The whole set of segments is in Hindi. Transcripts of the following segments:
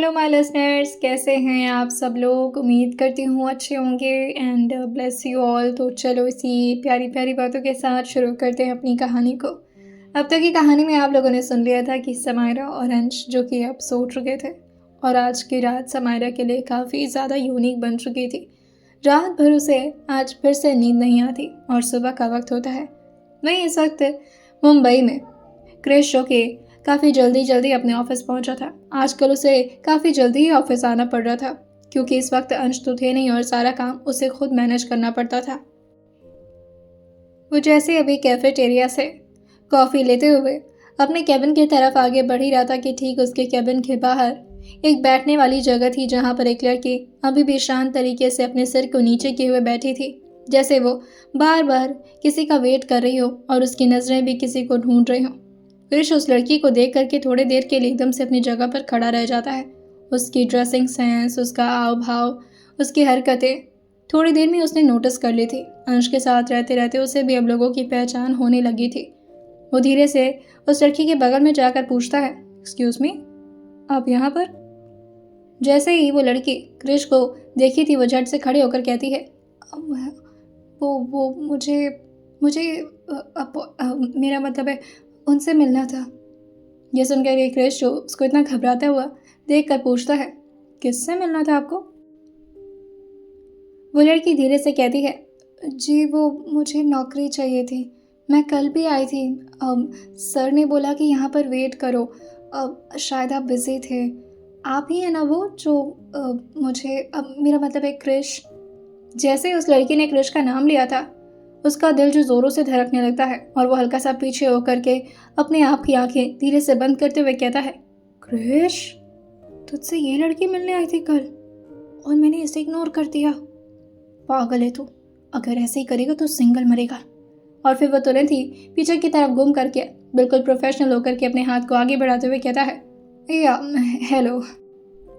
हेलो माय लिसनर्स, कैसे हैं आप सब लोग। उम्मीद करती हूँ अच्छे होंगे एंड ब्लेस यू ऑल। तो चलो इसी प्यारी प्यारी बातों के साथ शुरू करते हैं अपनी कहानी को। अब तक की कहानी में आप लोगों ने सुन लिया था कि समायरा और अंश जो कि अब सो चुके थे और आज की रात समायरा के लिए काफ़ी ज़्यादा यूनिक बन चुकी थी। रात भर उसे आज फिर से नींद नहीं आती और सुबह का वक्त होता है। वहीं इस वक्त मुंबई में क्रिश जो कि काफ़ी जल्दी अपने ऑफिस पहुंचा था। आजकल उसे काफ़ी जल्दी ही ऑफिस आना पड़ रहा था क्योंकि इस वक्त अंश तो थे नहीं और सारा काम उसे खुद मैनेज करना पड़ता था। वो जैसे अभी कैफेटेरिया से कॉफ़ी लेते हुए अपने कैबिन की तरफ आगे बढ़ ही रहा था कि ठीक उसके कैबिन के बाहर एक बैठने वाली जगह थी जहाँ पर एक लड़की अभी भी शांत तरीके से अपने सिर को नीचे किए हुए बैठी थी, जैसे वो बार बार किसी का वेट कर रही हो और उसकी नज़रें भी किसी को ढूंढ रही हों। क्रिश उस लड़की को देख करके थोड़ी देर के लिए एकदम से अपनी जगह पर खड़ा रह जाता है। उसकी ड्रेसिंग सेंस, उसका हाव भाव, उसकी हरकतें थोड़ी देर में उसने नोटिस कर ली थी। अंश के साथ रहते रहते उसे भी अब लोगों की पहचान होने लगी थी। वो धीरे से उस लड़की के बगल में जाकर पूछता है, एक्सक्यूज मी, आप यहाँ पर? जैसे ही वो लड़की क्रिश को देखी थी वो झट से खड़े होकर कहती है, वो मुझे मुझे मेरा मतलब है उनसे मिलना था। यह सुनकर ये क्रिश जो उसको इतना घबराता हुआ देख कर पूछता है, किससे मिलना था आपको? वो लड़की धीरे से कहती है, जी वो मुझे नौकरी चाहिए थी, मैं कल भी आई थी। सर ने बोला कि यहाँ पर वेट करो, शायद आप बिज़ी थे। आप ही हैं ना वो जो मुझे मेरा मतलब है क्रिश। जैसे ही उस लड़की ने क्रिश का नाम लिया था उसका दिल जो ज़ोरों से धड़कने लगता है और वो हल्का सा पीछे होकर के अपने आप की आंखें धीरे से बंद करते हुए कहता है, क्रिश, तुझसे ये लड़की मिलने आई थी कल और मैंने इसे इग्नोर कर दिया। पागल है तू, अगर ऐसे ही करेगा तो सिंगल मरेगा। और फिर वो तुरंत ही पीछे की तरफ घूम करके बिल्कुल प्रोफेशनल होकर के अपने हाथ को आगे बढ़ाते हुए कहता है, या हेलो।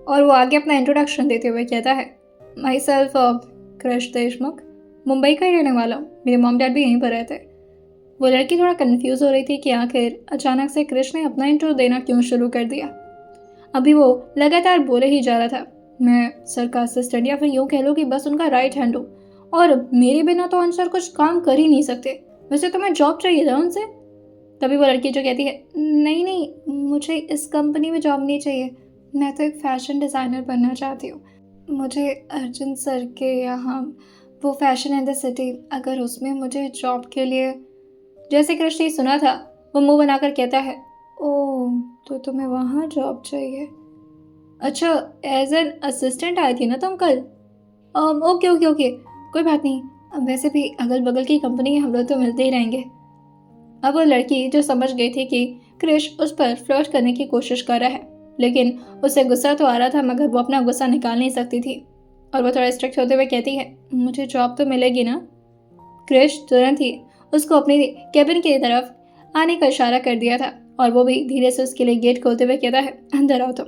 और वो आगे अपना इंट्रोडक्शन देते हुए कहता है, माई सेल्फ क्रिश देशमुख, मुंबई का ही रहने वाला हूँ, मेरे मॉम डैड भी यहीं पर रहते। वो लड़की थोड़ा कंफ्यूज हो रही थी कि आखिर अचानक से क्रिश ने अपना इंट्रो देना क्यों शुरू कर दिया। अभी वो लगातार बोले ही जा रहा था, मैं सर का असिस्टेंट या फिर यूँ कह लो कि बस उनका राइट हैंड हूँ और मेरे बिना तो आंसर कुछ काम कर ही नहीं सकते। वैसे तो मैं जॉब चाहिए था उनसे। तभी वो लड़की जो कहती है, नहीं मुझे इस कंपनी में जॉब नहीं चाहिए, मैं तो एक फैशन डिज़ाइनर बनना चाहती हूँ। मुझे अर्जुन सर के यहाँ वो फैशन इन द सिटी, अगर उसमें मुझे जॉब के लिए। जैसे क्रिश ने सुना था वो मुंह बनाकर कहता है, ओह तो तुम्हें वहाँ जॉब चाहिए? अच्छा, एज एन असिस्टेंट आई थी ना तुम कल? ओके कोई बात नहीं, वैसे भी अगल बगल की कंपनी है, हम लोग तो मिलते ही रहेंगे। अब वो लड़की जो समझ गई थी कि क्रिश उस पर फ्लर्ट करने की कोशिश कर रहा है, लेकिन उसे गुस्सा तो आ रहा था मगर वो अपना गुस्सा निकाल नहीं सकती थी और वो थोड़ा स्ट्रिक्ट होते हुए कहती है, मुझे जॉब तो मिलेगी ना? क्रिश तुरंत ही उसको अपनी कैबिन की तरफ आने का इशारा कर दिया था और वो भी धीरे से उसके लिए गेट खोलते हुए कहता है, अंदर आओ तुम।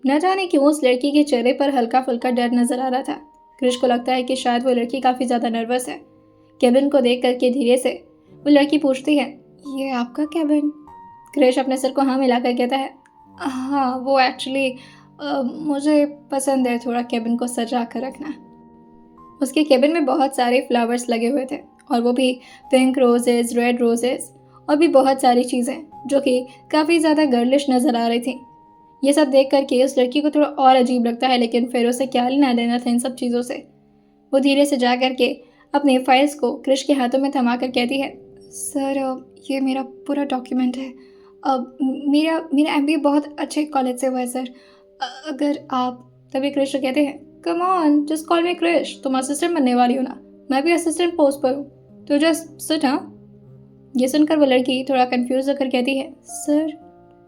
न जाने क्यों उस लड़की के चेहरे पर हल्का फुल्का डर नजर आ रहा था। क्रिश को लगता है कि शायद वो लड़की काफ़ी ज़्यादा नर्वस है। कैबिन को देख करके धीरे से वो लड़की पूछती है, ये आपका कैबिन? क्रिश अपने सिर को हाँ मिलाकर कहता है, हाँ वो एक्चुअली मुझे पसंद है थोड़ा कैबिन को सजा कर रखना। उसके कैबिन में बहुत सारे फ्लावर्स लगे हुए थे और वो भी पिंक रोजेस, रेड रोजेस और भी बहुत सारी चीज़ें जो कि काफ़ी ज़्यादा गर्लिश नज़र आ रही थी। ये सब देख करके उस लड़की को थोड़ा और अजीब लगता है, लेकिन फिर उसे क्या लेना देना था इन सब चीज़ों से। वो धीरे से जा करके अपने फाइल्स को क्रिश के हाथों में थमा कर कहती है, सर ये मेरा पूरा डॉक्यूमेंट है। अब मेरा MBA बहुत अच्छे कॉलेज से हुआ है सर, अगर आप। तभी क्रिश कहते हैं, come on just call me Krish, तुम असिस्टेंट बनने वाली हो ना, मैं भी असिस्टेंट पोस्ट पर हूँ, तो जस्ट सिट। हाँ। ये सुनकर वो लड़की थोड़ा कंफ्यूज होकर कहती है, सर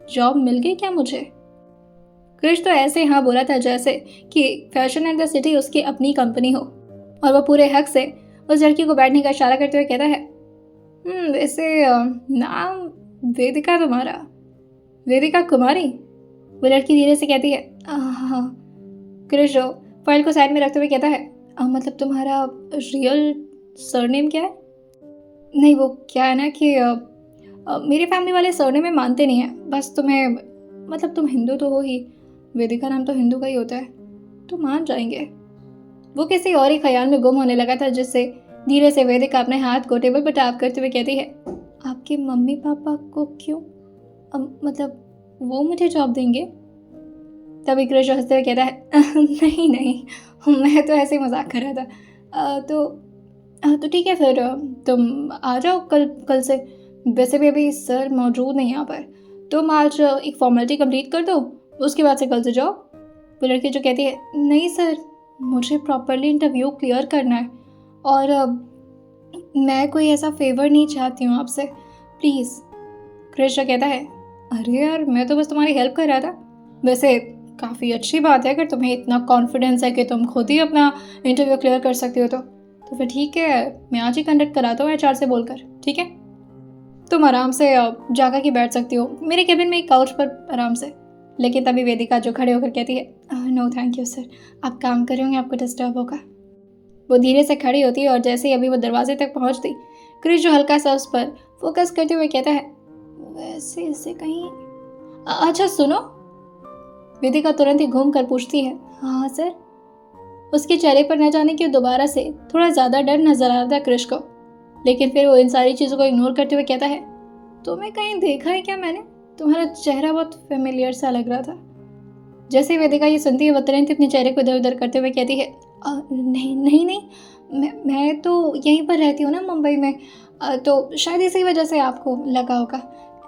जॉब मिल गई क्या मुझे? क्रिश तो ऐसे हाँ बोला था जैसे कि फैशन इन द सिटी उसकी अपनी कंपनी हो और वो पूरे हक से उस लड़की को बैठने का इशारा करते हुए कहता है, वैसे नाम वेदिका तुम्हारा? वेदिका कुमारी? वो लड़की धीरे से कहती है, हाँ। क्रिश फाइल को साइड में रखते हुए कहता है, मतलब तुम्हारा रियल सरनेम क्या है? नहीं वो क्या है ना कि मेरी फैमिली वाले सरनेम में मानते नहीं हैं, बस तुम्हें मतलब तुम हिंदू तो हो ही, वेदिका नाम तो हिंदू का ही होता है, तो मान जाएंगे। वो किसी और ही ख्याल में गुम होने लगा था, जिससे धीरे से वेदिका अपने हाथ को टेबल पर टैप करते हुए कहती है, आपके मम्मी पापा को क्यों? मतलब वो मुझे जॉब देंगे? तभी कृष हंसते हुए कहता है, नहीं नहीं, मैं तो ऐसे ही मजाक कर रहा था। तो ठीक है फिर, तुम आ जाओ कल कल से। वैसे भी अभी सर मौजूद नहीं यहाँ पर, तुम आज एक फॉर्मेलिटी कंप्लीट कर दो, उसके बाद से कल से जाओ। वो लड़की जो कहती है, नहीं सर, मुझे प्रॉपरली इंटरव्यू क्लियर करना है, और मैं कोई ऐसा फेवर नहीं चाहती हूँ आपसे, प्लीज़। कृष्ण कहता है, अरे यार, मैं तो बस तुम्हारी हेल्प कर रहा था। वैसे काफ़ी अच्छी बात है अगर तुम्हें इतना कॉन्फिडेंस है कि तुम खुद ही अपना इंटरव्यू क्लियर कर सकती हो, तो फिर ठीक है, मैं आज ही कंडक्ट कराता हूँ एचआर से बोलकर, ठीक है? तुम आराम से जाकर के बैठ सकती हो मेरे केबिन में एक काउच पर आराम से। लेकिन तभी वेदिका जो खड़े होकर कहती है, नो थैंक यू सर, आप काम कर रहे होंगे, आपको डिस्टर्ब होगा। वो धीरे से खड़ी होती है और जैसे ही अभी वो दरवाजे तक पहुंचती, क्रिश जो हल्का सा उस पर फोकस करते हुए कहता है, वैसे इसे कहीं अच्छा सुनो। वेदिका तुरंत ही घूम कर पूछती है, हाँ सर। उसके चेहरे पर न जाने क्यों दोबारा से थोड़ा ज़्यादा डर नजर आ रहा था क्रिश को, लेकिन फिर वो इन सारी चीज़ों को इग्नोर करते हुए कहता है, तुम्हें कहीं देखा है क्या मैंने? तुम्हारा चेहरा बहुत फेमिलियर सा लग रहा था। जैसे ही वेदिका ये सुनती है, वो तुरंत अपने चेहरे को इधर उधर करते हुए कहती है, नहीं नहीं नहीं, मैं तो यहीं पर रहती हूँ ना, मुंबई में, तो शायद इसी वजह से आपको लगा होगा।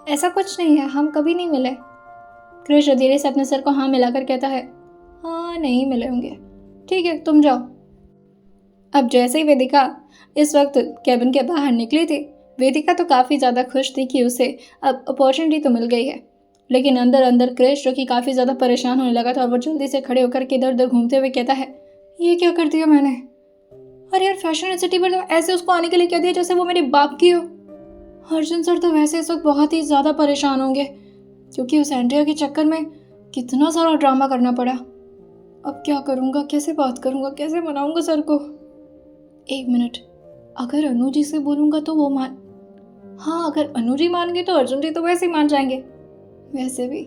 ऐसा कुछ नहीं है, हम कभी नहीं मिले। क्रिश धीरे से अपने सर को हाँ मिलाकर कहता है, हाँ नहीं मिले होंगे, ठीक है तुम जाओ। अब जैसे ही वेदिका इस वक्त कैबिन के बाहर निकली थी, वेदिका तो काफ़ी ज़्यादा खुश थी कि उसे अब अपॉर्चुनिटी तो मिल गई है, लेकिन अंदर अंदर क्रिश जो कि काफ़ी ज़्यादा परेशान होने लगा था, और वो जल्दी से खड़े होकर के इधर उधर घूमते हुए कहता है, ये क्या कर दिया मैंने? अरे यार, फैशन सिटी पर तो ऐसे उसको आने के लिए कह दिया जैसे वो मेरे बाप की हो। अर्जुन सर तो वैसे इस वक्त बहुत ही ज़्यादा परेशान होंगे, क्योंकि उस एंड्रिया के चक्कर में कितना सारा ड्रामा करना पड़ा। अब क्या करूँगा, कैसे बात करूँगा, कैसे मनाऊँगा सर को? एक मिनट, अगर अनु जी से बोलूँगा तो वो मान, हाँ अगर अनु जी मान गए तो अर्जुन जी तो वैसे ही मान जाएंगे। वैसे भी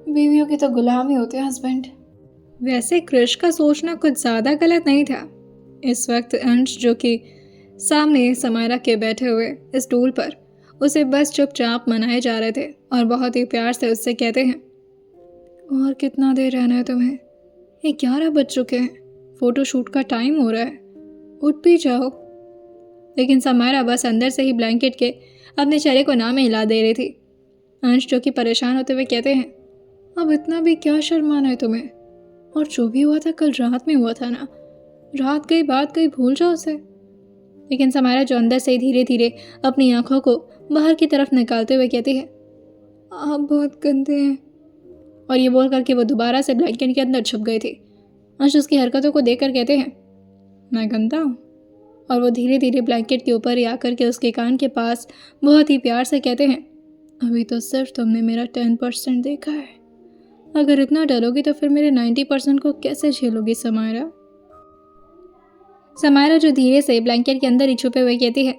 बीवियों के तो गुलाम ही होते हैं हस्बैंड। वैसे क्रिश का सोचना कुछ ज़्यादा गलत नहीं था। इस वक्त अंश जो कि सामने समायरा के बैठे हुए इस स्टूल पर उसे बस चुपचाप मनाए जा रहे थे, और बहुत ही प्यार से उससे कहते हैं, और कितना देर रहना है तुम्हें? ये 11 बज चुके हैं, फोटोशूट का टाइम हो रहा है, उठ भी जाओ। लेकिन समायरा बस अंदर से ही ब्लैंकेट के अपने चेहरे को ना में हिला दे रही थी। अंश जो कि परेशान होते हुए कहते हैं, अब इतना भी क्या शर्माना है तुम्हें? और जो भी हुआ था कल रात में हुआ था ना, रात गई बात गई, भूल जाओ उसे। लेकिन समायरा जो अंदर से ही धीरे धीरे अपनी आंखों को बाहर की तरफ निकालते हुए कहती है, आप बहुत गंदे हैं। और ये बोल करके वो दोबारा से ब्लैंकेट के अंदर छुप गई थी। अंश उसकी हरकतों को देखकर कहते हैं, मैं गंदा हूँ? और वो धीरे धीरे ब्लैंकेट के ऊपर ही आकर के उसके कान के पास बहुत ही प्यार से कहते हैं, अभी तो सिर्फ तुमने मेरा 10% देखा है, अगर इतना डरोगी तो फिर मेरे 90% को कैसे झेलोगी समायरा? समायरा जो धीरे से ब्लैंकेट के अंदर ही छुपे हुए कहती है,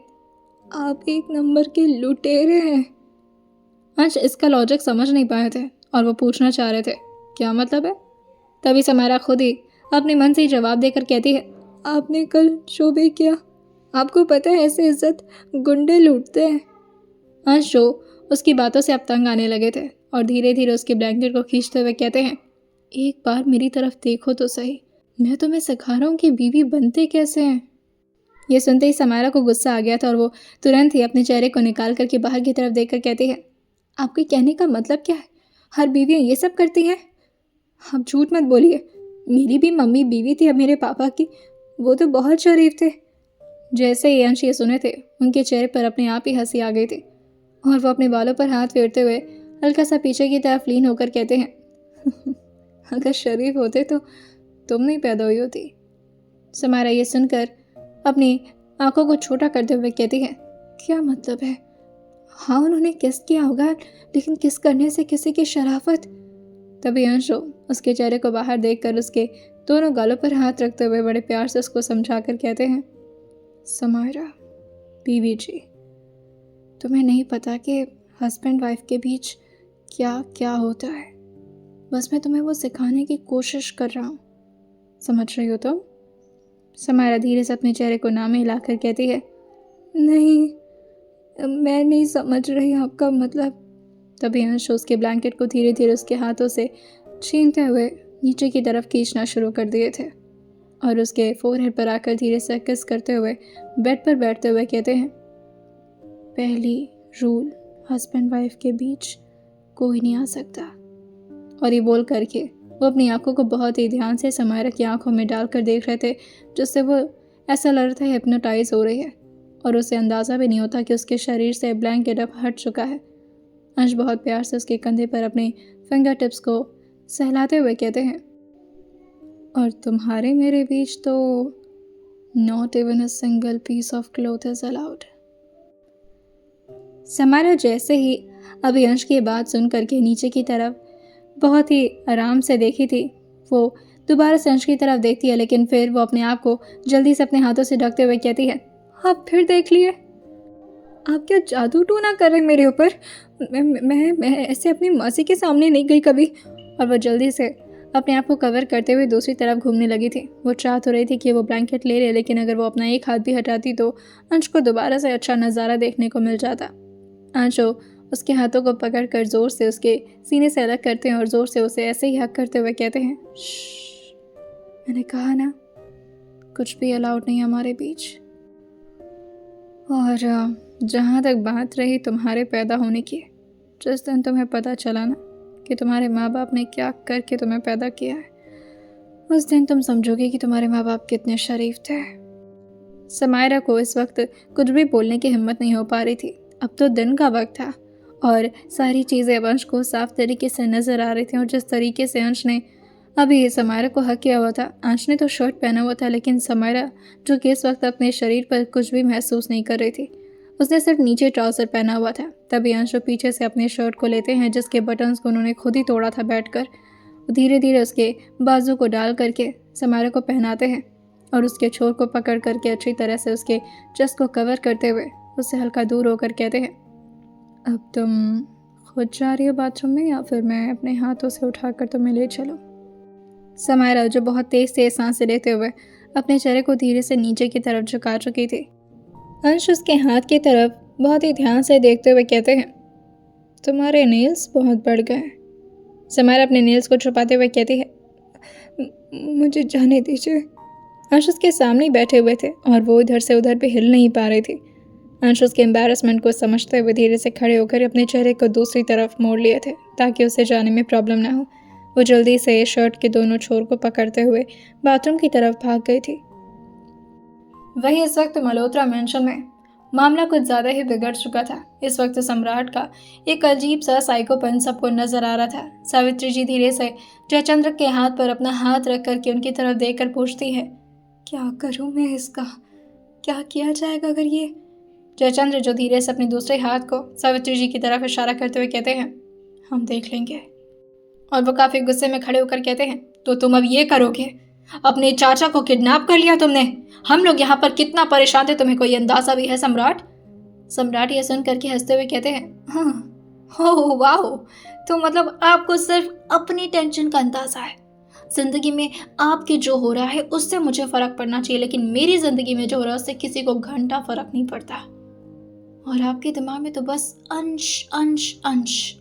आप एक नंबर के लुटेरे हैं। अंश इसका लॉजिक समझ नहीं पाए थे और वो पूछना चाह रहे थे, क्या मतलब है? तभी समायरा खुद ही अपने मन से ही जवाब देकर कहती है, आपने कल जो भी किया, आपको पता है ऐसे इज्जत गुंडे लूटते हैं। अंश जो उसकी बातों से अब तंग आने लगे थे और धीरे धीरे उसके ब्लैंकेट को खींचते हुए कहते हैं, एक बार मेरी तरफ देखो तो सही, मैं तुम्हें सिखा रहा हूँ कि बीवी बनते कैसे हैं। ये सुनते ही समायरा को गुस्सा आ गया था और वो तुरंत ही अपने चेहरे को निकाल करके बाहर की तरफ देखकर कहती है, आपके कहने का मतलब क्या है? हर बीवियाँ ये सब करती हैं? आप झूठ मत बोलिए, मेरी भी मम्मी बीवी थी अब मेरे पापा की, वो तो बहुत शरीफ थे। जैसे ही अंश ये सुने थे, उनके चेहरे पर अपने आप ही हंसी आ गई थी और वो अपने बालों पर हाथ फेरते हुए हल्का सा पीछे की तरफ लीन होकर कहते हैं, अगर शरीफ होते तो तुम नहीं पैदा हुई होती। समायरा ये सुनकर अपनी आंखों को छोटा करते हुए कहती है, क्या मतलब है? हाँ उन्होंने किस किया होगा, लेकिन किस करने से किसी की शराफत। तभी अंशु उसके चेहरे को बाहर देखकर उसके दोनों गालों पर हाथ रखते हुए बड़े प्यार से उसको समझाकर कहते हैं, समायरा बीवी जी, तुम्हें नहीं पता कि हस्बैंड वाइफ के बीच क्या क्या होता है। बस मैं तुम्हें वो सिखाने की कोशिश कर रहा हूँ, समझ रही हो तुम? समायरा धीरे से अपने चेहरे को नामे हिलाकर कहती है, नहीं, मैं नहीं समझ रही आपका मतलब। तभी अंश उसके ब्लैंकेट को धीरे धीरे उसके हाथों से छीनते हुए नीचे की तरफ खींचना शुरू कर दिए थे और उसके फोरहेड पर आकर धीरे से किस करते हुए बेड पर बैठते हुए कहते हैं, पहली रूल, हस्बैंड वाइफ के बीच कोई नहीं आ सकता। और ये बोल करके वो अपनी आंखों को बहुत ही ध्यान से समायरा की आंखों में डालकर देख रहे थे, जिससे वो ऐसा लग रहा था हिप्नोटाइज हो रही है और उसे अंदाज़ा भी नहीं होता कि उसके शरीर से ब्लैंकेट अब हट चुका है। अंश बहुत प्यार से उसके कंधे पर अपने फिंगर टिप्स को सहलाते हुए कहते हैं, और तुम्हारे मेरे बीच तो not even a single piece of cloth is allowed. Samaira जैसे ही अभी अंश की बात सुन करके नीचे की तरफ बहुत ही आराम से देखी थी, वो दोबारा से अंश की तरफ देखती है, लेकिन फिर वो अपने आप को जल्दी से अपने हाथों से ढकते हुए कहती है, आप फिर देख लिए? आप क्या जादू टूना कर रहे मेरे ऊपर? मैं ऐसे अपनी मासी के सामने नहीं गई कभी। और वह जल्दी से अपने आप को कवर करते हुए दूसरी तरफ घूमने लगी थी। वो चाह तो रही थी कि वो ब्लैंकेट ले ले, लेकिन अगर वो अपना एक हाथ भी हटाती तो अंश को दोबारा से अच्छा नज़ारा देखने को मिल जाता। अंश उसके हाथों को पकड़कर जोर से उसके सीने से अलग करते हैं और जोर से उसे ऐसे ही हक करते हुए कहते हैं, मैंने कहा ना, कुछ भी अलाउड नहीं हमारे बीच। और जहाँ तक बात रही तुम्हारे पैदा होने की, जिस दिन तुम्हें पता चला ना कि तुम्हारे माँ बाप ने क्या करके तुम्हें पैदा किया है, उस दिन तुम समझोगे कि तुम्हारे माँ बाप कितने शरीफ थे। समायरा को इस वक्त कुछ भी बोलने की हिम्मत नहीं हो पा रही थी। अब तो दिन का वक्त था और सारी चीज़ें अब अंश को साफ तरीके से नज़र आ रही थी। और जिस तरीके से अंश ने अभी समायरा को हक किया हुआ था, अंश ने तो शर्ट पहना हुआ था, लेकिन समायरा जो कि इस वक्त अपने शरीर पर कुछ भी महसूस नहीं कर रही थी, उसने सिर्फ नीचे ट्राउज़र पहना हुआ था। तभी अंश पीछे से अपने शर्ट को लेते हैं, जिसके बटन्स को उन्होंने खुद ही तोड़ा था बैठकर। धीरे धीरे उसके बाजू को डाल करके समायरा को पहनाते हैं और उसके छोर को पकड़ करके अच्छी तरह से उसके चेस्ट को कवर करते हुए उससे हल्का दूर होकर कहते हैं, अब तुम खुद जा रही हो बाथरूम में या फिर मैं अपने हाथों से उठाकर तुम्हें ले चलूं? समायरा जो बहुत तेज तेज सांसें लेते हुए अपने चेहरे को धीरे से नीचे की तरफ झुका चुकी थी। अंश उसके हाथ की तरफ बहुत ही ध्यान से देखते हुए कहते हैं, तुम्हारे नेल्स बहुत बढ़ गए। समायरा अपने नेल्स को छुपाते हुए कहती है, मुझे जाने दीजिए। अंश उसके सामने बैठे हुए थे और वो इधर से उधर भी हिल नहीं पा रही थी। अंश उसके एम्बैरसमेंट को समझते हुए धीरे से खड़े होकर अपने चेहरे को दूसरी तरफ मोड़ लिए थे ताकि उसे जाने में प्रॉब्लम ना हो। वो जल्दी से शर्ट के दोनों छोर को पकड़ते हुए बाथरूम की तरफ भाग गई थी। वही इस वक्त मल्होत्रा मेंशन में मामला कुछ ज़्यादा ही बिगड़ चुका था। इस वक्त सम्राट का एक अजीब सा साइकोपन सबको नजर आ रहा था। सावित्री जी धीरे से जयचंद्र के हाथ पर अपना हाथ रख करके उनकी तरफ देखकर पूछती है, क्या करूं मैं इसका? क्या किया जाएगा अगर ये? जयचंद्र जो धीरे से अपने दूसरे हाथ को सावित्री जी की तरफ इशारा करते हुए कहते हैं, हम देख लेंगे। और वो काफी गुस्से में खड़े होकर कहते हैं, तो तुम अब ये करोगे? अपने चाचा को किडनैप कर लिया तुमने। हम लोग यहाँ पर कितना परेशान थे, तुम्हें कोई अंदाजा भी है सम्राट? सम्राट ये सुन करके हंसते हुए कहते हैं, हाँ, हो वाह, तो मतलब आपको सिर्फ अपनी टेंशन का अंदाजा है। जिंदगी में आपके जो हो रहा है उससे मुझे फर्क पड़ना चाहिए, लेकिन मेरी जिंदगी में जो हो रहा है उससे किसी को घंटा फर्क नहीं पड़ता। और आपके दिमाग में तो बस अंश अंश अंश।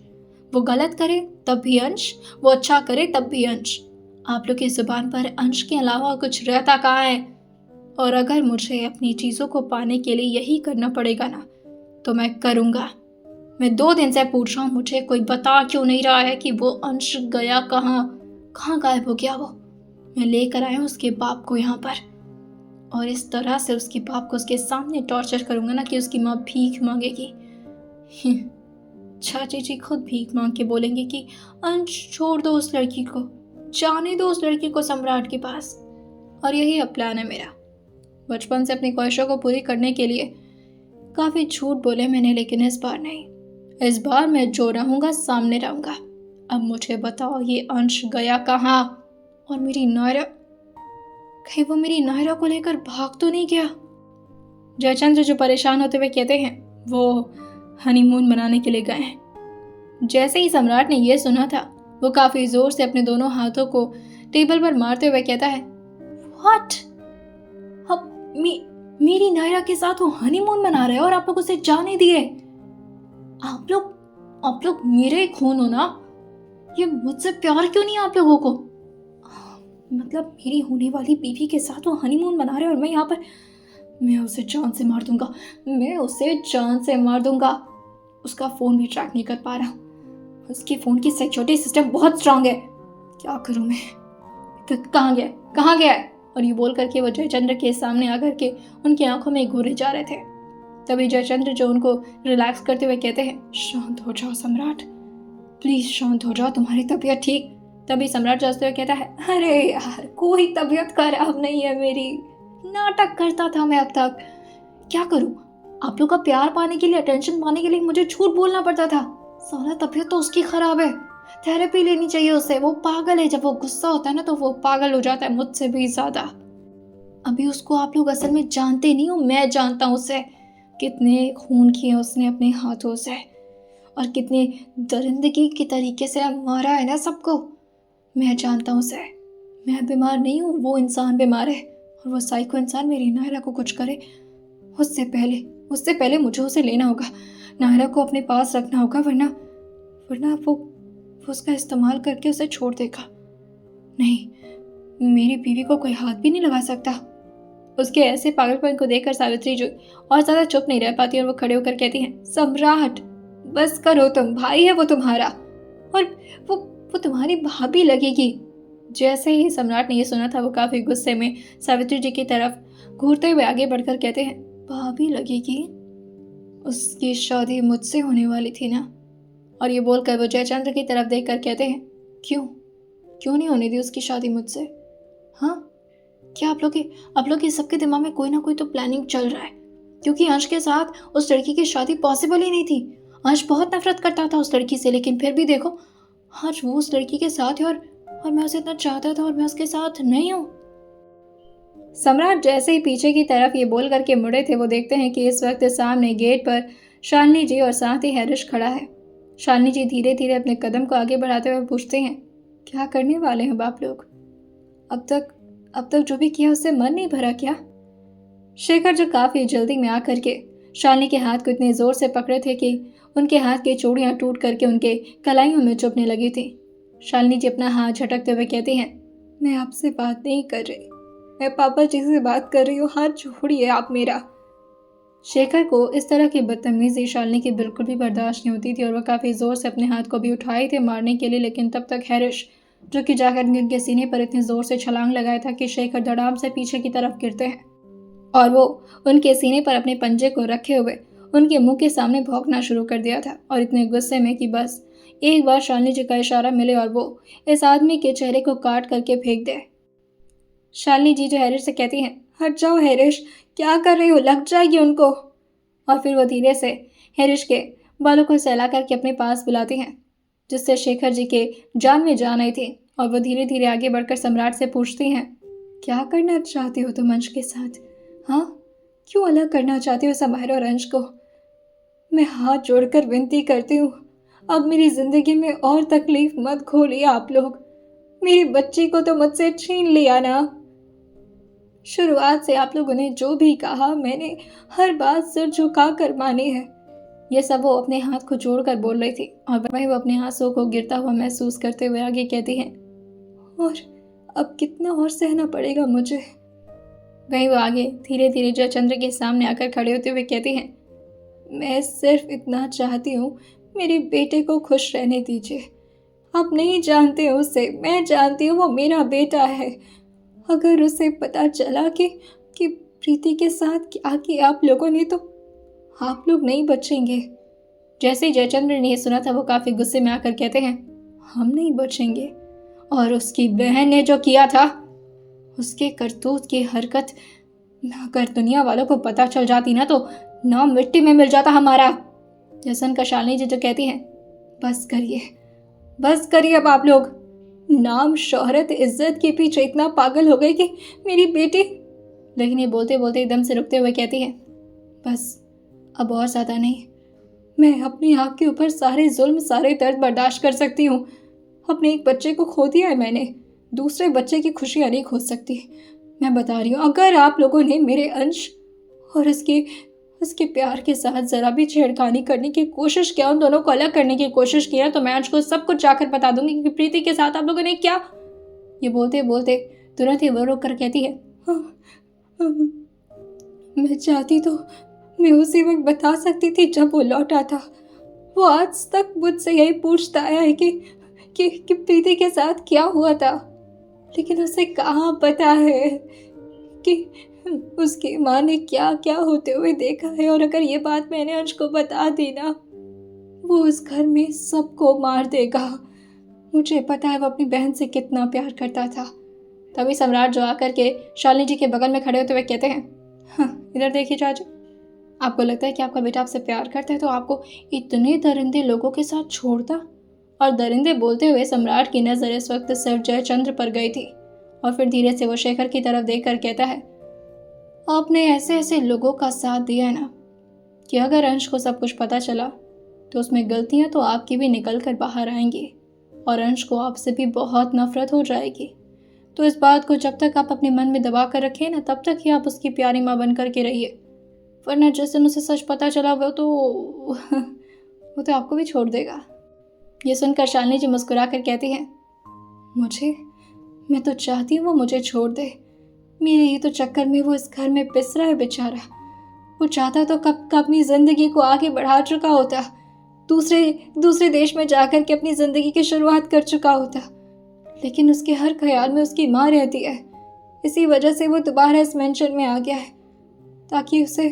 वो गलत करे तब भी अंश, वो अच्छा करे तब भी अंश। आप लोग की जुबान पर अंश के अलावा कुछ रहता कहाँ है? और अगर मुझे अपनी चीज़ों को पाने के लिए यही करना पड़ेगा ना, तो मैं करूँगा। मैं 2 दिन से पूछ रहा हूँ, मुझे कोई बता क्यों नहीं रहा है कि वो अंश गया कहाँ? कहाँ गायब हो गया वो? मैं लेकर आया हूँ उसके बाप को यहाँ पर, और इस तरह से उसके बाप को उसके सामने टॉर्चर करूँगा ना कि उसकी माँ भीख मांगेगी। चाची जी खुद भीख मांग के बोलेंगे कि अंश छोड़ दो उस लड़की को, जाने दो उस लड़की को सम्राट के पास। और यही अब प्लान है मेरा। बचपन से अपनी ख्वाहिशों को पूरी करने के लिए काफ़ी झूठ बोले मैंने, लेकिन इस बार नहीं। इस बार मैं जो रहूँगा सामने रहूँगा। अब मुझे बताओ ये अंश गया कहाँ? और मेरी नायरा, कहीं वो मेरी नायरा को लेकर भाग तो नहीं गया? जयचंद्र जो परेशान होते हुए कहते हैं, वो हनीमून मनाने के लिए गए हैं। जैसे ही सम्राट ने यह सुना था, वो काफ़ी ज़ोर से अपने दोनों हाथों को टेबल पर मारते हुए कहता है, व्हाट? अब मेरी नायरा के साथ वो हनीमून मना रहे हैं और आप लोग उसे जाने दिए? आप लोग मेरे खून हो ना? ये मुझसे प्यार क्यों नहीं है आप लोगों को? मतलब मेरी होने वाली बीवी के साथ वो हनीमून मना रहे हैं और मैं यहाँ पर, मैं उसे जान से मार दूंगा, मैं उसे जान से मार दूंगा। उसका फ़ोन भी ट्रैक नहीं कर पा रहा, उसके फ़ोन की सिक्योरिटी सिस्टम बहुत स्ट्रांग है। क्या करूँ मैं? कहाँ गया है? और ये बोल करके वो जयचंद्र के सामने आकर के उनकी आंखों में घूरे जा रहे थे। तभी जयचंद्र जो उनको रिलैक्स करते हुए कहते हैं, शांत हो जाओ सम्राट, प्लीज शांत हो जाओ, तुम्हारी तबीयत ठीक। तभी सम्राट हंसते हुए कहता है, अरे यार कोई तबीयत खराब नहीं है मेरी, नाटक करता था मैं अब तक। क्या करूं? आप लोग का प्यार पाने के लिए, अटेंशन पाने के लिए मुझे झूठ बोलना पड़ता था। साला तबीयत तो उसकी खराब है, थेरेपी लेनी चाहिए उसे, वो पागल है। जब वो गुस्सा होता है ना तो वो पागल हो जाता है, मुझसे भी ज्यादा। अभी उसको आप लोग असल में जानते नहीं हो, मैं जानता हूँ उसे। कितने खून किए उसने अपने हाथों से और कितने दरिंदगी के तरीके से मारा है ना सबको। मैं जानता हूँ उसे। मैं बीमार नहीं हूँ, वो इंसान बीमार है। और वो साइको इंसान मेरी नायरा को कुछ करे उससे पहले मुझे उसे लेना होगा, नायरा को अपने पास रखना होगा, वरना वो उसका इस्तेमाल करके उसे छोड़ देगा। नहीं, मेरी बीवी को कोई हाथ भी नहीं लगा सकता। उसके ऐसे पागलपन को देखकर सावित्री जो और ज्यादा चुप नहीं रह पाती और वो खड़े होकर कहती हैं, सम्राट बस करो, तुम भाई है वो तुम्हारा, और वो तुम्हारी भाभी लगेगी। जैसे ही सम्राट ने ये सुना था वो काफी गुस्से में सावित्री जी की तरफ घूरते हुए आगे बढ़कर कहते हैं, भाभी लगेगी? उसकी शादी मुझसे होने वाली थी ना? और ये बोलकर वो जयचंद्र की तरफ देखकर कहते हैं, क्यों नहीं होने दी उसकी शादी मुझसे? हाँ, क्या आप लोग के सबके दिमाग में कोई ना कोई तो प्लानिंग चल रहा है, क्योंकि अंश के साथ उस लड़की की शादी पॉसिबल ही नहीं थी। अंश बहुत नफरत करता था उस लड़की से, लेकिन फिर भी देखो आज वो उस लड़की के साथ है और मैं उसे इतना चाहता था और मैं उसके साथ नहीं हूँ। सम्राट जैसे ही पीछे की तरफ ये बोल करके मुड़े थे वो देखते हैं कि इस वक्त सामने गेट पर शालिनी जी और साथ ही हैरिश खड़ा है। शालिनी जी धीरे धीरे अपने कदम को आगे बढ़ाते हुए पूछते हैं, क्या करने वाले हैं बाप लोग? अब तक जो भी किया उससे मन नहीं भरा क्या? शेखर जो काफी जल्दी में आकर के शालिनी के हाथ को इतने जोर से पकड़े थे कि उनके हाथ की चूड़ियां टूट करके उनके कलाइयों में चुभने लगी थी। शालिनी जी अपना हाथ झटकते हुए कहती हैं, मैं आपसे बात नहीं कर रही, मैं पापा जी से बात कर रही हूँ, हाथ छोड़िए आप मेरा। शेखर को इस तरह की बदतमीजी शालिनी की बिल्कुल भी बर्दाश्त नहीं होती थी और वह काफी जोर से अपने हाथ को भी उठाए थे मारने के लिए, लेकिन तब तक हैरिश जो कि जाकर उनके सीने पर इतने जोर से छलांग लगाया था कि शेखर धड़ाम से पीछे की तरफ गिरते हैं और वो उनके सीने पर अपने पंजे को रखे हुए उनके मुंह के सामने भौंकना शुरू कर दिया था, और इतने गुस्से में कि बस एक बार शालिनी जी का इशारा मिले और वो इस आदमी के चेहरे को काट करके फेंक दे। शालिनी जी जो हैरिश से कहती हैं, हट जाओ हैरिश, क्या कर रही हो, लग जाएगी उनको। और फिर वो धीरे से हैरिश के बालों को सहला करके अपने पास बुलाती हैं, जिससे शेखर जी के जान में जान आई थी। और वो धीरे धीरे आगे बढ़कर सम्राट से पूछती हैं, क्या करना चाहती हो तुम अंश के साथ? हाँ, क्यों अलग करना चाहती हो समाहिर और अंश को? मैं हाथ जोड़कर विनती करती हूँ, अब मेरी जिंदगी में और तकलीफ मत खोलिए आप लोग। मेरी बच्ची को तो मुझसे छीन लिया ना। शुरुआत से आप लोगों ने जो भी कहा मैंने हर बात सिर झुका कर मानी है। ये सब वो अपने हाथ को जोड़कर बोल रही थी और वहीं वो अपने आंसुओं को गिरता हुआ महसूस करते हुए आगे कहती हैं, और अब कितना और सहना पड़ेगा मुझे। वहीं वो आगे धीरे धीरे जयचंद्र के सामने आकर खड़े होते हुए कहती हैं, मैं सिर्फ इतना चाहती हूँ, मेरे बेटे को खुश रहने दीजिए। आप नहीं जानते हो उसे, मैं जानती हूँ, वो मेरा बेटा है। अगर उसे पता चला कि प्रीति के साथ क्या किया आप लोगों ने, तो आप लोग नहीं बचेंगे। जैसे ही जयचंद्र ने सुना था वो काफी गुस्से में आकर कहते हैं, हम नहीं बचेंगे। और उसकी बहन ने जो किया था, उसके करतूत की हरकत अगर दुनिया वालों को पता चल जाती ना तो नाम मिट्टी में मिल जाता हमारा। जैसन का शालिनी जी जो कहती हैं, बस करिए अब आप लोग। नाम शोहरत इज्जत के पीछे इतना पागल हो गए कि मेरी बेटी। लेकिन ये बोलते बोलते एकदम से रुकते हुए कहती हैं, बस अब और ज़्यादा नहीं। मैं अपने आप के ऊपर सारे जुल्म सारे दर्द बर्दाश्त कर सकती हूँ। अपने एक बच्चे को खो दिया है मैंने, दूसरे बच्चे की खुशियाँ नहीं खो सकती। मैं बता रही हूँ, अगर आप लोगों ने मेरे अंश और उसके प्यार के साथ ज़रा भी छेड़खानी करने की कोशिश किया, उन दोनों को अलग करने की कोशिश की है, तो मैं अंश को सब कुछ जाकर बता दूंगी कि प्रीति के साथ आप लोगों ने क्या। ये बोलते बोलते तुरंत ही वो रोक कर कहती है, हाँ, हाँ, मैं चाहती तो मैं उसी वक्त बता सकती थी जब वो लौटा था। वो आज तक मुझसे यही पूछता आया है कि प्रीति के साथ क्या हुआ था, लेकिन उसे कहाँ पता है कि उसकी माँ ने क्या क्या होते हुए देखा है। और अगर ये बात मैंने अंश को बता दी ना, वो उस घर में सबको मार देगा। मुझे पता है वो अपनी बहन से कितना प्यार करता था। तभी सम्राट जो आकर के शालिनी जी के बगल में खड़े होते हुए कहते हैं, हाँ, इधर देखिए चाचा, आपको लगता है कि आपका बेटा आपसे प्यार करता है तो आपको इतने दरिंदे लोगों के साथ छोड़ता। और दरिंदे बोलते हुए सम्राट की नज़र इस वक्त सिर्फ जयचंद्र पर गई थी और फिर धीरे से वो शेखर की तरफ देखकर कहता है, आपने ऐसे ऐसे लोगों का साथ दिया है ना कि अगर अंश को सब कुछ पता चला तो उसमें गलतियां तो आपकी भी निकल कर बाहर आएंगी और अंश को आपसे भी बहुत नफरत हो जाएगी। तो इस बात को जब तक आप अपने मन में दबा कर रखें ना, तब तक ही आप उसकी प्यारी माँ बन कर के रहिए, वरना जिस दिन उसे सच पता चला वो तो आपको भी छोड़ देगा। ये सुनकर शालिनी जी मुस्कुरा कर कहती हैं, मैं तो चाहती हूँ वो मुझे छोड़ दे। मेरे ही तो चक्कर में वो इस घर में पिस रहा है बेचारा। वो चाहता तो कब का अपनी जिंदगी को आगे बढ़ा चुका होता, दूसरे देश में जाकर के अपनी जिंदगी की शुरुआत कर चुका होता, लेकिन उसके हर ख्याल में उसकी माँ रहती है। इसी वजह से वो दोबारा इस मेंशन में आ गया है ताकि उसे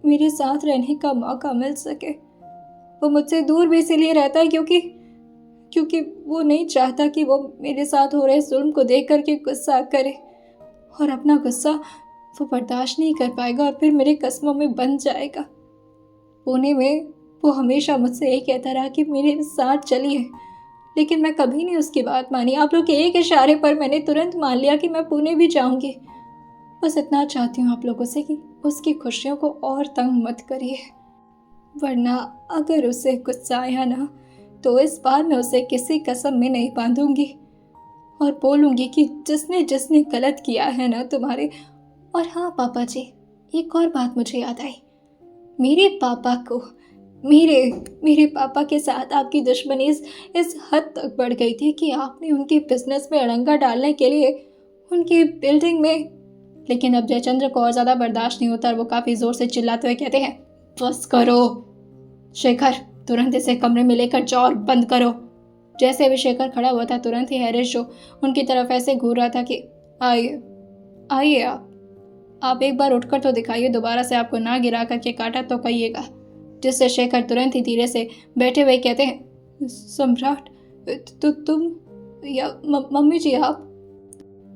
मेरे साथ रहने का मौका मिल सके। वो मुझसे दूर भी इसीलिए रहता है क्योंकि वो नहीं चाहता कि वो मेरे साथ हो रहे जुल्म को देख करके गुस्सा करे, और अपना गुस्सा वो बर्दाश्त नहीं कर पाएगा और फिर मेरे कस्मों में बंध जाएगा। पुणे में वो हमेशा मुझसे यही कहता रहा कि मेरे साथ चलिए, लेकिन मैं कभी नहीं उसकी बात मानी। आप लोग के एक इशारे पर मैंने तुरंत मान लिया कि मैं पुणे भी जाऊंगी। बस इतना चाहती हूँ आप लोगों से कि उसकी खुशियों को और तंग मत करिए, वरना अगर उसे गुस्सा आया ना तो इस बार मैं उसे किसी कसम में नहीं बांधूंगी और बोलूंगी कि जिसने गलत किया है ना तुम्हारे। और हाँ पापा जी, एक और बात मुझे याद आई, मेरे पापा के साथ आपकी दुश्मनी इस हद तक बढ़ गई थी कि आपने उनके बिजनेस में अड़ंगा डालने के लिए उनकी बिल्डिंग में। लेकिन अब जयचंद्र को और ज़्यादा बर्दाश्त नहीं होता और वो काफ़ी ज़ोर से चिल्लाते हुए कहते हैं, बस करो शेखर, तुरंत इसे कमरे में लेकर जाओ और बंद करो। जैसे अभी शेखर खड़ा हुआ था, तुरंत ही हैरिस जो उनकी तरफ ऐसे घूर रहा था कि आइए आप एक बार उठकर तो दिखाइए, दोबारा से आपको ना गिरा करके काटा तो कहिएगा। जिससे शेखर तुरंत ही धीरे से बैठे हुए कहते हैं, सम्राट तुम या मम्मी जी आप।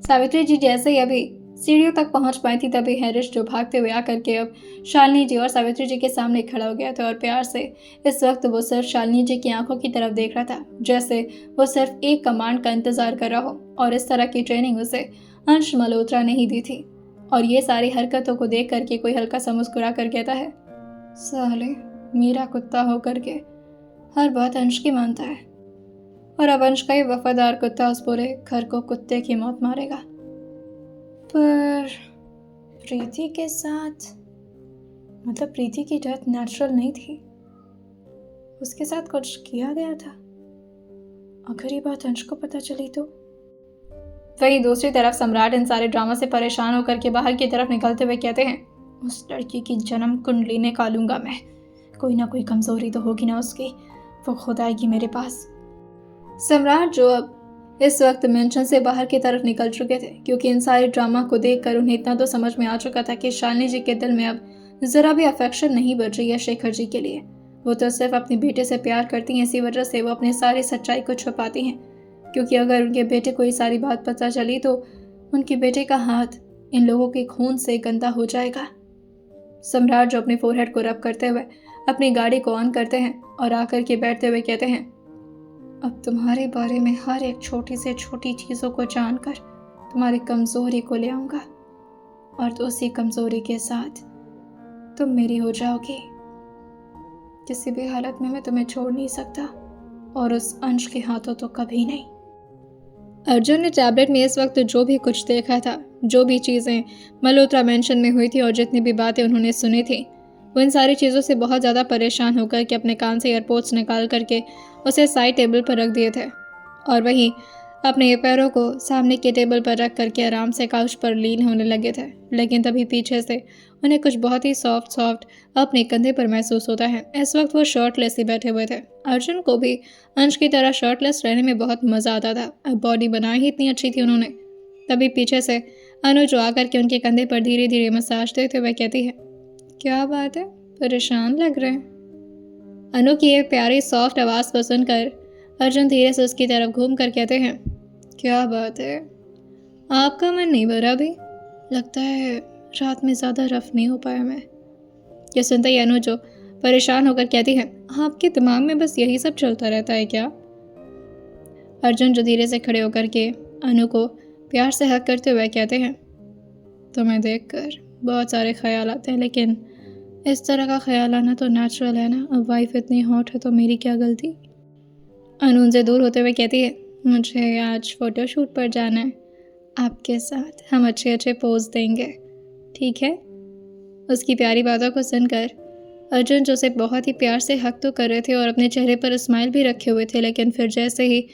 सावित्री जी जैसे ही अभी सीढ़ियों तक पहुंच पाई थी, तभी हैरिस जो भागते हुए आकर के अब शालिनी जी और सावित्री जी के सामने खड़ा हो गया था और प्यार से इस वक्त वो सिर्फ शालिनी जी की आंखों की तरफ देख रहा था, जैसे वो सिर्फ एक कमांड का इंतजार कर रहा हो। और इस तरह की ट्रेनिंग उसे अंश मल्होत्रा ने ही दी थी। और ये सारी हरकतों को देख करके कोई हल्का सा मुस्कुरा कर कहता है, साले मेरा कुत्ता हो करके हर बात अंश की मानता है, और अब अंश का ही वफादार कुत्ता उस पूरे घर को कुत्ते की मौत मारेगा। पर प्रीति के साथ, मतलब प्रीति की डेथ नेचुरल नहीं थी, उसके साथ कुछ किया गया था। अगर ये बात अंश को पता चली तो। वहीं दूसरी तरफ सम्राट इन सारे ड्रामा से परेशान होकर के बाहर की तरफ निकलते हुए कहते हैं, उस लड़की की जन्म कुंडली निकालूंगा मैं, कोई ना कोई कमजोरी तो होगी ना उसकी, वो खुद आएगी मेरे पास। सम्राट जो अब इस वक्त मेंशन से बाहर की तरफ निकल चुके थे, क्योंकि इन सारे ड्रामा को देखकर उन्हें इतना तो समझ में आ चुका था कि शालिनी जी के दिल में अब जरा भी अफेक्शन नहीं बच रही है शेखर जी के लिए। वो तो सिर्फ अपने बेटे से प्यार करती हैं, इसी वजह से वो अपनी सारी सच्चाई को छुपाती हैं, क्योंकि अगर उनके बेटे को ये सारी बात पता चली तो उनके बेटे का हाथ इन लोगों के खून से गंदा हो जाएगा। सम्राट जो अपने फोरहेड को रब करते हुए अपनी गाड़ी को ऑन करते हैं और आकर के बैठते हुए कहते हैं, अब तुम्हारे बारे में हर एक छोटी से छोटी चीज़ों को जानकर तुम्हारी कमज़ोरी को ले आऊँगा, और तो उसी कमज़ोरी के साथ तुम मेरी हो जाओगी। किसी भी हालत में मैं तुम्हें छोड़ नहीं सकता, और उस अंश के हाथों तो कभी नहीं। अर्जुन ने टैबलेट में इस वक्त जो भी कुछ देखा था, जो भी चीज़ें मल्होत्रा मेंशन में हुई थी और जितनी भी बातें उन्होंने सुनी थी, वो इन सारी चीज़ों से बहुत ज़्यादा परेशान होकर के अपने कान से एयरपोर्ट्स निकाल करके उसे साइड टेबल पर रख दिए थे और वहीं अपने पैरों को सामने के टेबल पर रख करके आराम से काउच पर लीन होने लगे थे। लेकिन तभी पीछे से उन्हें कुछ बहुत ही सॉफ्ट सॉफ्ट अपने कंधे पर महसूस होता है। इस वक्त वो शर्टलेस ही बैठे हुए थे। अर्जुन को भी अंश की तरह शर्टलेस रहने में बहुत मज़ा आता था। अब बॉडी बनाई ही इतनी अच्छी थी उन्होंने। तभी पीछे से अनु जो आकर के उनके कंधे पर धीरे धीरे मसाज देते हुए कहती है, क्या बात है, परेशान लग रहे हैं। अनु की एक प्यारी सॉफ्ट आवाज़ को सुनकर अर्जुन धीरे से उसकी तरफ घूम कर कहते हैं, क्या बात है, आपका मन नहीं भरा भी? लगता है रात में ज़्यादा रफ नहीं हो पाया मैं। यह सुनते ही अनु जो परेशान होकर कहती है, आपके दिमाग में बस यही सब चलता रहता है क्या? अर्जुन जो धीरे से खड़े होकर के अनु को प्यार से हक करते हुए कहते हैं, तुम्हें देखकर बहुत सारे ख्याल आते हैं, लेकिन इस तरह का ख्याल आना तो नेचुरल है ना। अब वाइफ इतनी हॉट है तो मेरी क्या गलती? अनु उनसे दूर होते हुए कहती है, मुझे आज फ़ोटोशूट पर जाना है, आपके साथ हम अच्छे अच्छे पोज देंगे, ठीक है? उसकी प्यारी बातों को सुनकर अर्जुन जो उसे बहुत ही प्यार से हक तो कर रहे थे और अपने चेहरे पर स्माइल भी रखे हुए थे, लेकिन फिर जैसे ही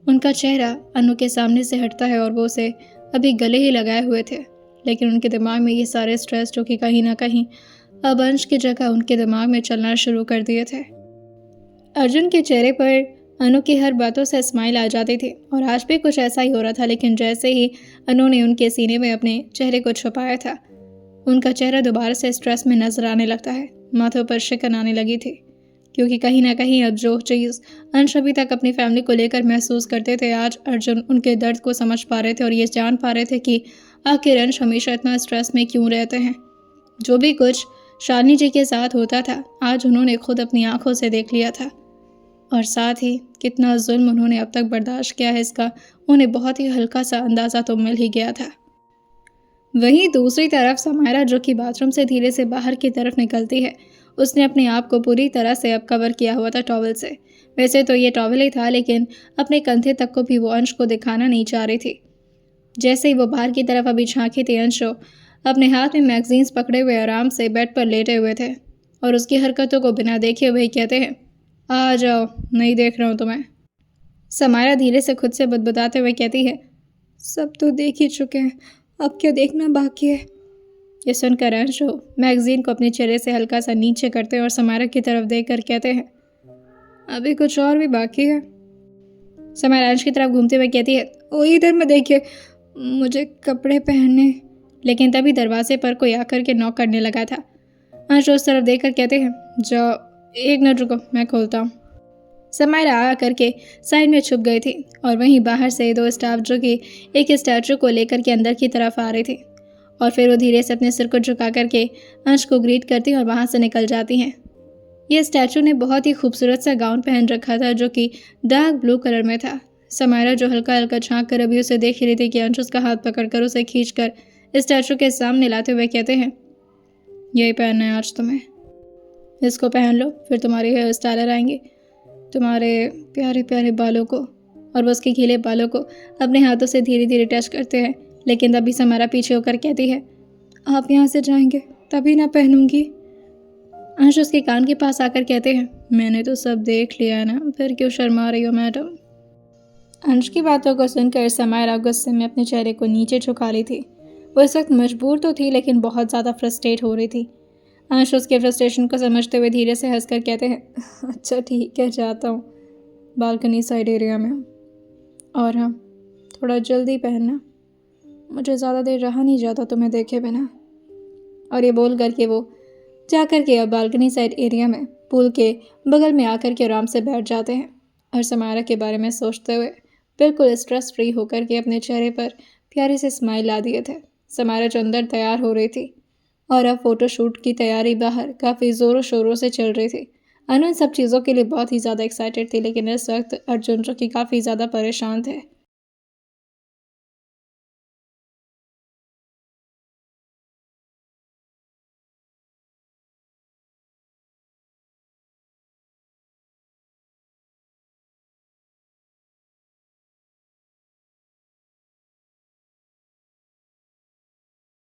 उनका चेहरा अनु के सामने से हटता है और वो उसे अभी गले ही लगाए हुए थे, लेकिन उनके दिमाग में ये सारे स्ट्रेस जो कि कहीं ना कहीं अब अंश की जगह उनके दिमाग में चलना शुरू कर दिए थे। अर्जुन के चेहरे पर अनु की हर बातों से स्माइल आ जाती थी और आज भी कुछ ऐसा ही हो रहा था, लेकिन जैसे ही अनु ने उनके सीने में अपने चेहरे को छुपाया था, उनका चेहरा दोबारा से स्ट्रेस में नजर आने लगता है। माथों पर शिकन आने लगी थी, क्योंकि कहीं ना कहीं अब जो चीज़ अंश अभी तक अपनी फैमिली को लेकर महसूस करते थे, आज अर्जुन उनके दर्द को समझ पा रहे थे और ये जान पा रहे थे कि आखिर अंश हमेशा इतना स्ट्रेस में क्यों रहते हैं। जो भी कुछ शालिनी जी के साथ होता था, आज उन्होंने खुद अपनी आंखों से देख लिया था और साथ ही कितना जुल्म उन्होंने अब तक बर्दाश्त किया है, इसका उन्हें बहुत ही हल्का सा अंदाज़ा तो मिल ही गया था। वहीं दूसरी तरफ समायरा जो कि बाथरूम से धीरे से बाहर की तरफ निकलती है, उसने अपने आप को पूरी तरह से अब कवर किया हुआ था टॉवल से। वैसे तो ये टॉवल ही था, लेकिन अपने कंधे तक को भी वो अंश को दिखाना नहीं चाह रही थी। जैसे ही वो बाहर की तरफ अभी झांकी थी, अंश अपने हाथ में मैगजीन्स पकड़े हुए आराम से बेड पर लेटे हुए थे और उसकी हरकतों को बिना देखे हुए कहते हैं, आ जाओ, नहीं देख रहा हूँ तुम्हें। समायरा धीरे से खुद से बदबदाते हुए कहती है, सब तो देख ही चुके हैं, अब क्या देखना बाकी है? ये सुनकर अंश मैगजीन को अपने चेहरे से हल्का सा नीचे करते हैं और समायरा की तरफ देखकर कहते हैं, अभी कुछ और भी बाकी है। समायरा अंश की तरफ घूमते हुए कहती है, ओ इधर मत देखिए, मुझे कपड़े पहनने। लेकिन तभी दरवाजे पर कोई आकर के नॉक करने लगा था। अंश उस तरफ देखकर कहते हैं, जाओ, एक मिनट रुको, मैं खोलता हूँ। समायरा आ करके साइड में छुप गई थी और वहीं बाहर से दो स्टाफ जो कि एक स्टैचू को लेकर के अंदर की तरफ आ रही थी और फिर वो धीरे से अपने सिर को झुका करके अंश को ग्रीट करती और वहाँ से निकल जाती हैं। ये स्टैचू ने बहुत ही खूबसूरत सा गाउन पहन रखा था जो कि डार्क ब्लू कलर में था। समायरा जो हल्का हल्का झाँक कर अभी उसे देख रही थी कि अंश उसका हाथ पकड़कर उसे खींच कर स्टैचू के सामने लाते हुए कहते हैं, यही पहनना है आज तुम्हें, इसको पहन लो, फिर तुम्हारी हेयर स्टाइलर आएंगी तुम्हारे प्यारे प्यारे बालों को। और वो उसके गीले बालों को अपने हाथों से धीरे धीरे टच करते हैं, लेकिन तभी समायरा पीछे होकर कहती है, आप यहाँ से जाएंगे तभी ना पहनूंगी। अंश उसके कान के पास आकर कहते हैं, मैंने तो सब देख लिया ना, फिर क्यों शर्मा रही हो मैडम? अंश की बातों को सुनकर समायरा गुस्से में अपने चेहरे को नीचे झुका ली थी। वो इस वक्त मजबूर तो थी, लेकिन बहुत ज़्यादा फ्रस्ट्रेट हो रही थी। अंश उसके फ्रस्ट्रेशन को समझते हुए धीरे से हंसकर कहते हैं, अच्छा ठीक है, जाता हूँ, बालकनी साइड एरिया में हूँ, और हाँ, थोड़ा जल्दी पहनना, मुझे ज़्यादा देर रहा नहीं जाता तुम्हें देखे बिना। और ये बोल करके वो जा कर के अब बालकनी साइड एरिया में पूल के बगल में आकर के आराम से बैठ जाते हैं और समायरा के बारे में सोचते हुए बिल्कुल स्ट्रेस फ्री होकर के अपने चेहरे पर प्यारे से स्माइल ला दिए थे। समायरा जो अंदर तैयार हो रही थी और अब फोटोशूट की तैयारी बाहर काफ़ी ज़ोरों शोरों से चल रही थी। अनु इन सब चीज़ों के लिए बहुत ही ज़्यादा एक्साइटेड थी, लेकिन इस वक्त अर्जुन जो कि काफ़ी ज़्यादा परेशान थे।